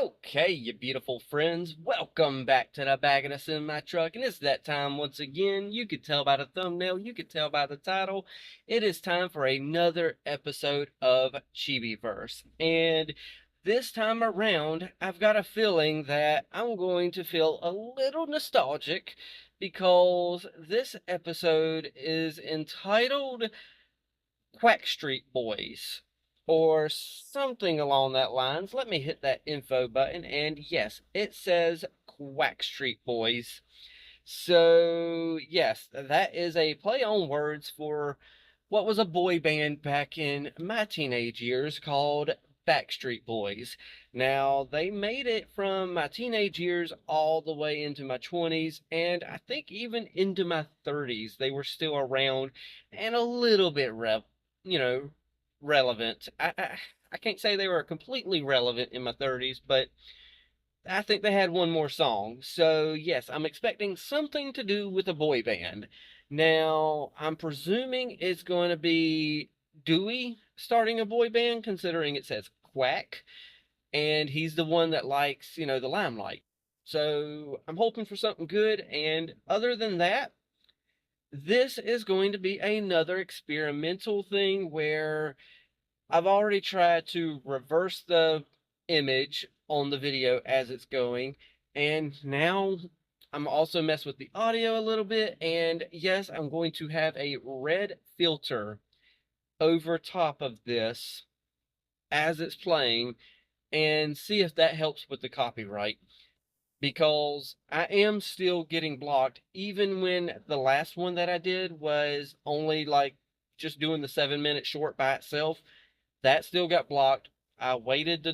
Okay, you beautiful friends, welcome back to the Bag of in my truck, and it's that time once again. You could tell by the thumbnail, you could tell by the title. It is time for another episode of Chibiverse, and this time around, I've got a feeling that I'm going to feel a little nostalgic because this episode is entitled Quackstreet Boys, or something along that lines. Let me hit that info button, and yes, it says Quackstreet Boys. So, yes, that is a play on words for what was a boy band back in my teenage years called Backstreet Boys. Now, they made it from my teenage years all the way into my 20s, and I think even into my 30s, they were still around and a little bit relevant. I can't say they were completely relevant in my 30s, but I think they had one more song. So, yes, I'm expecting something to do with a boy band. Now, I'm presuming it's going to be Dewey starting a boy band, considering it says Quack, and he's the one that likes, the limelight. So, I'm hoping for something good, and other than that, this is going to be another experimental thing where I've already tried to reverse the image on the video as it's going, and now I'm also messing with the audio a little bit, and yes, I'm going to have a red filter over top of this as it's playing and see if that helps with the copyright, because I am still getting blocked even when the last one that I did was only like just doing the 7-minute short by itself. That still got blocked. I waited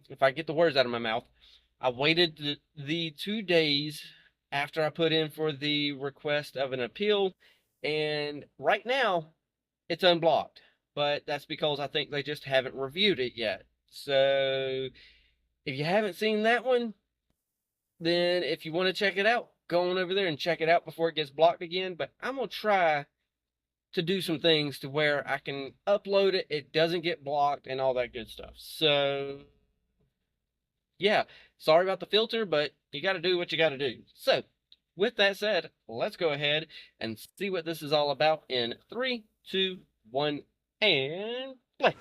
if I get the words out of my mouth, I waited the 2 days after I put in for the request of an appeal, and right now it's unblocked. But that's because I think they just haven't reviewed it yet. So if you haven't seen that one, then if you want to check it out, go on over there and check it out before it gets blocked again. But I'm going to try to do some things to where I can upload it, it doesn't get blocked, and all that good stuff. So, yeah, sorry about the filter, but you got to do what you got to do. So, with that said, let's go ahead and see what this is all about in 3, 2, 1, and play.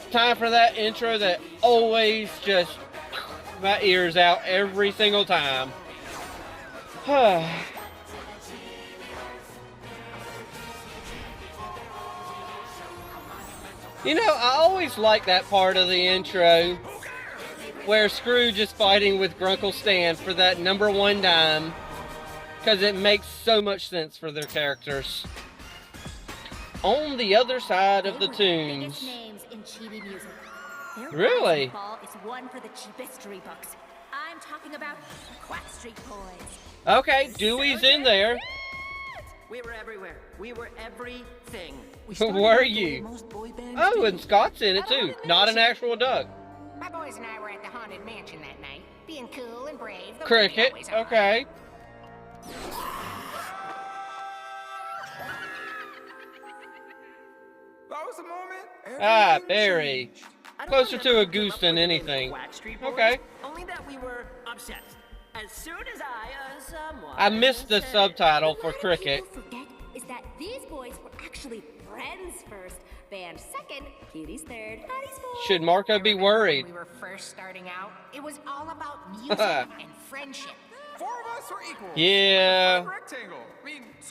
Time for that intro that always just my ears out every single time. You know, I always like that part of the intro where Scrooge is fighting with Grunkle Stan for that #1 dime, because it makes so much sense for their characters. On the other side of the tunes. Really? It's one for the cheapest books. I'm talking about Quackstreet Boys. Okay, Dewey's in there. We were everywhere. We were everything. Were you? Oh, and Scott's in it too. Not an actual duck. My boys and I were at the Haunted Mansion that night, being cool and brave. Cricket, okay. That was a moment. Ah, Barry. Closer to a goose than anything. Okay. Only that we were obsessed. As soon as someone... I missed the subtitle for Cricket. What people forget is that these boys were actually friends first, band second, cuties third, hotties fourth. Should Marco be worried? When we were first starting out, it was all about music and friendship. 4 of us were equal. Yeah. Rectangle.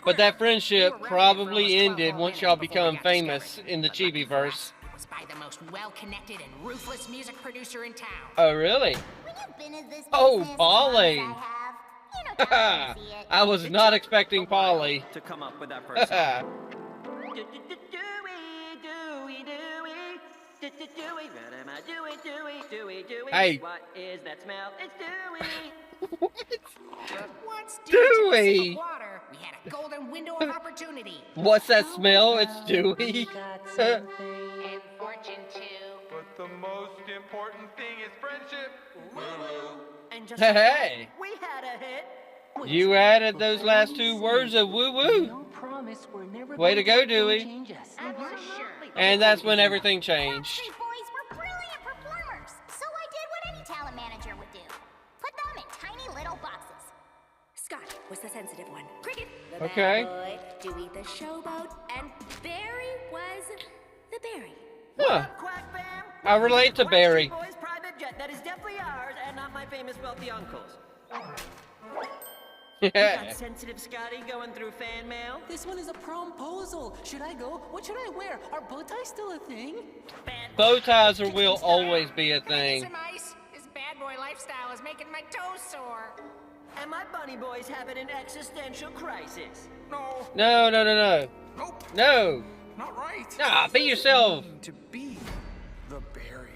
But that friendship probably ended once y'all become famous in the Chibiverse. It was by the most well-connected and ruthless music producer in town. Oh, really? Oh, Polly. I was not expecting Polly to come up with that first song. Hey. What is that smell? It's Dewey. Once Dewey. water, we had a golden window of opportunity. What's that smell? It's Dewey. And fortune too. But the most important thing is friendship. And just Hey. we had a hit. You added those last 2 words of woo-woo. Way to go, Dewey. For sure. And that's when everything changed. Backstreet Boys were brilliant performers, so I did any talent manager would do. Put them in tiny little boxes. Scott was the sensitive one. Cricket, the Okay. bad boy. Dewey, the showboat. And Barry was the berry. Huh. Quack Bam! I relate to Quackstreet Barry. Boys' private jet. That is definitely ours, and not my famous wealthy uncle's. Got sensitive Scotty going through fan mail. This one is a promposal. Should I go? What should I wear? Are bow ties still a thing? Bow ties will always be a thing. Some ice. This bad boy lifestyle is making my toes sore. And my bunny boy's having an existential crisis. No, No, no, no, no. nope, No. not right. Nah, be yourself. To be the berry.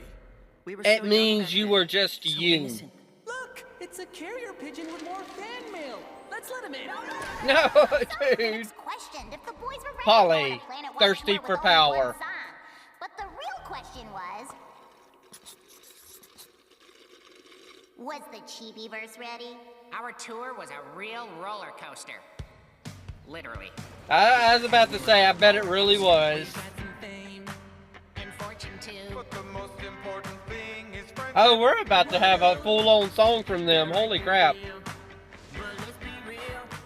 We were It so young means back you then, were just so you. innocent. Look, it's a carrier pigeon with more fan mail. Let's let him in. No, dude. Critics questioned if the boys were ready Polly, to go on a planet thirsty once for more with only power. one song. But the real question was the Chibiverse ready? Our tour was a real roller coaster. Literally. I was about to say, I bet it really was. And fortune too. But the most important thing is friendship. Oh, we're about to have a full-on song from them. Holy crap. But let's be real,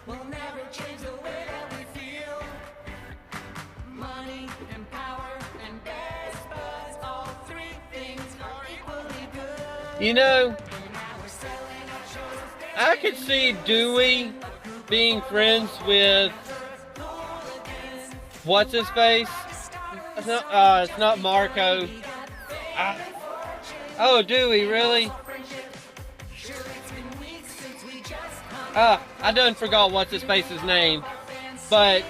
we'll never change the way that we feel. Money and power and best buds, all three things are equally good. You know, And now we're selling our shows. I could see Dewey being friends with what's his face? It's not Marco. Oh, Dewey, really? I done forgot what's his face's name, but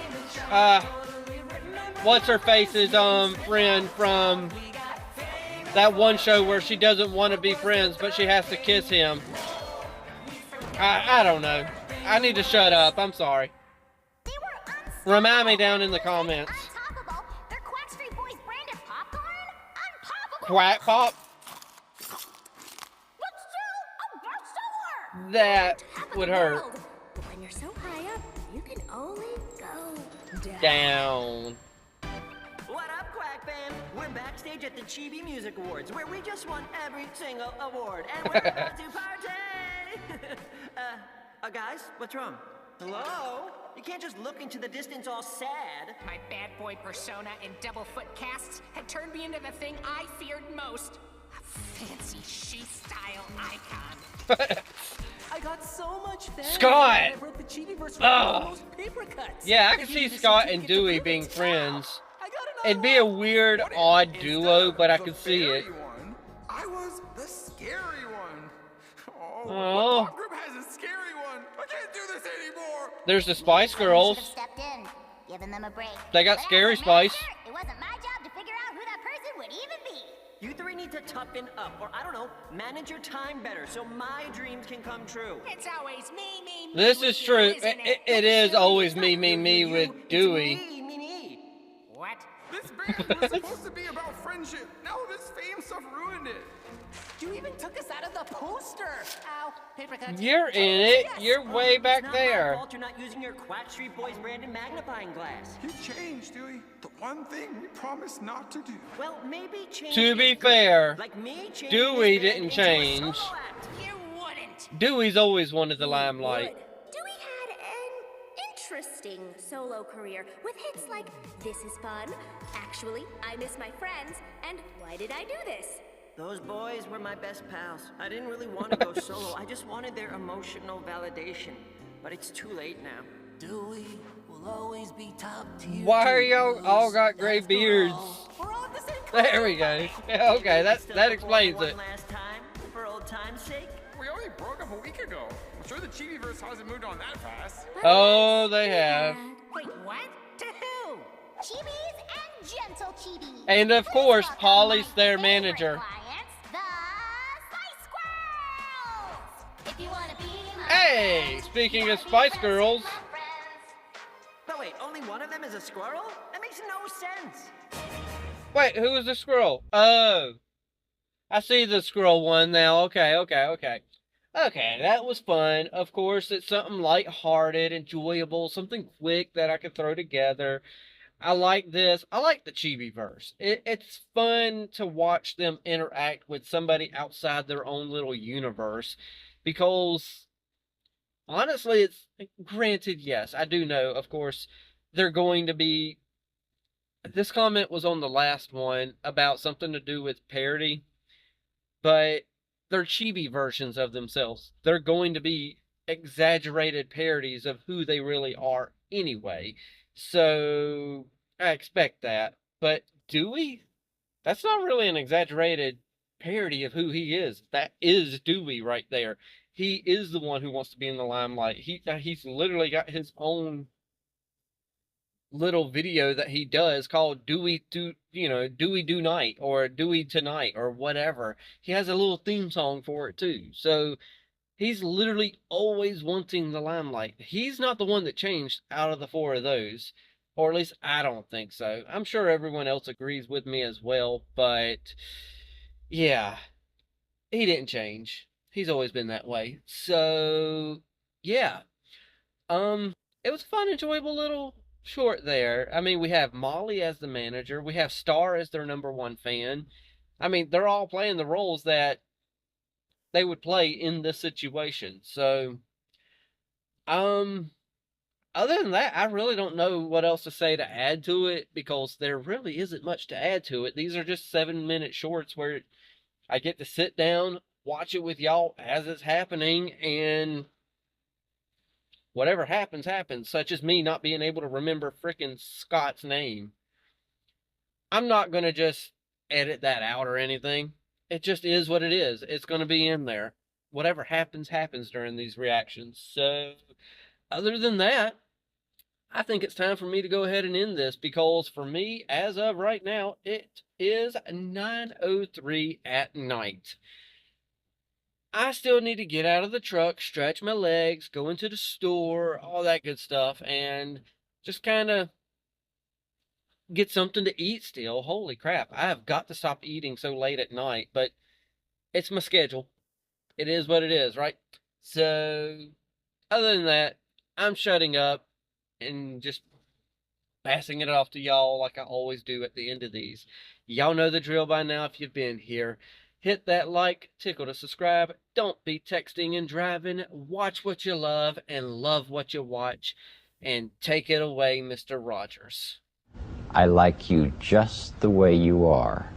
what's her face's friend from that one show where she doesn't want to be friends, but she has to kiss him. I don't know. I need to shut up. I'm sorry. They were unstoppable. Remind me down in the comments. Untoppable. They're Quackstreet Boys branded popcorn? Unpoppable. Quack Pop? What's true? Oh, that's sure. That Top of would the hurt. world. But when you're so high up, you can only go down. Down. What up, Quack Band? We're backstage at the Chibi Music Awards, where we just won every single award, and we're about to party! Guys, what's wrong? Hello? You can't just look into the distance all sad. My bad boy persona in double foot casts had turned me into the thing I feared most. A fancy she-style icon. I got so much fan Scott! mail that I broke the Chibiverse Ugh. record with most paper cuts. Yeah, I can If you see need a Scott and certificate to Dewey prove being it, friends. I got another It'd be a one. weird, What if odd instead duo, of but I the can see it. berry one, I was the scary one. Oh, Oh. what pop group has a scary one? I can't do this anymore. There's the Spice Someone Girls. should have stepped in, given them a break. They got But as Scary a Spice. manager, it wasn't my job to figure out who that person would even be. You three need to toughen up, or I don't know, manage your time better so my dreams can come true. It's always me. This with is you, true. isn't It is always me with You, Dewey. It's me. What? This band was supposed to be about friendship. Now this fame stuff ruined it. You even took us out of the poster. Ow, paper cuts. You're in it. You're way It's back not there. my fault you're not using your Quackstreet Boys branded magnifying glass. You changed, Dewey. The one thing we promised not to do. Well, maybe change. To be is good. fair, Like me changing Dewey this didn't band into a change. solo act. You wouldn't. Dewey's always wanted the limelight. Dewey had an interesting solo career with hits like This Is Fun, Actually, I Miss My Friends, and Why Did I Do This? Those boys were my best pals. I didn't really want to go solo. I just wanted their emotional validation. But it's too late now. Dewey will always be top tier. Why are to y'all us. all got gray After beards? all, we're all the same There we go. Yeah, okay, Still that perform explains one it. last time, for old time's sake. We only broke up a week ago. I'm sure the Chibiverse hasn't moved on that fast. Oh, they have. Wait, what? To who? Chibis and gentle chibis. And of Please course, welcome Polly's my their favorite manager. clients, the Spice Squirrels. If you wanna be my Hey, friend, speaking you of gotta be Spice friends Girls. with my friends. But wait, only one of them is a squirrel? That makes no sense. Wait, who was the squirrel? Oh, I see the squirrel one now. Okay. Okay, that was fun. Of course, it's something lighthearted, enjoyable, something quick that I could throw together. I like this. I like the Chibiverse. It's fun to watch them interact with somebody outside their own little universe because honestly, it's granted, yes, I do know, of course, they're going to be. This comment was on the last one about something to do with parody, but they're chibi versions of themselves. They're going to be exaggerated parodies of who they really are anyway. So I expect that. But Dewey, that's not really an exaggerated parody of who he is. That is Dewey right there. He is the one who wants to be in the limelight. He's literally got his own little video that he does called Dewey Do Night or Dewey Tonight or whatever. He has a little theme song for it too. So he's literally always wanting the limelight. He's not the one that changed out of the four of those. Or at least I don't think so. I'm sure everyone else agrees with me as well, but yeah, he didn't change. He's always been that way. So yeah. It was a fun, enjoyable little short there. I mean, we have Molly as the manager, we have Star as their number one fan. I mean, they're all playing the roles that they would play in this situation. So, um, other than that, I really don't know what else to say to add to it because there really isn't much to add to it. These are just 7-minute shorts where I get to sit down, watch it with y'all as it's happening, and whatever happens, happens, such as me not being able to remember frickin' Scott's name. I'm not going to just edit that out or anything. It just is what it is. It's going to be in there. Whatever happens, happens during these reactions. So, other than that, I think it's time for me to go ahead and end this because for me, as of right now, it is 9:03 at night. I still need to get out of the truck, stretch my legs, go into the store, all that good stuff, and just kind of get something to eat still. Holy crap, I have got to stop eating so late at night, but it's my schedule. It is what it is, right? So, other than that, I'm shutting up and just passing it off to y'all like I always do at the end of these. Y'all know the drill by now if you've been here. Hit that like, tickle to subscribe. Don't be texting and driving. Watch what you love and love what you watch. And take it away, Mr. Rogers. I like you just the way you are.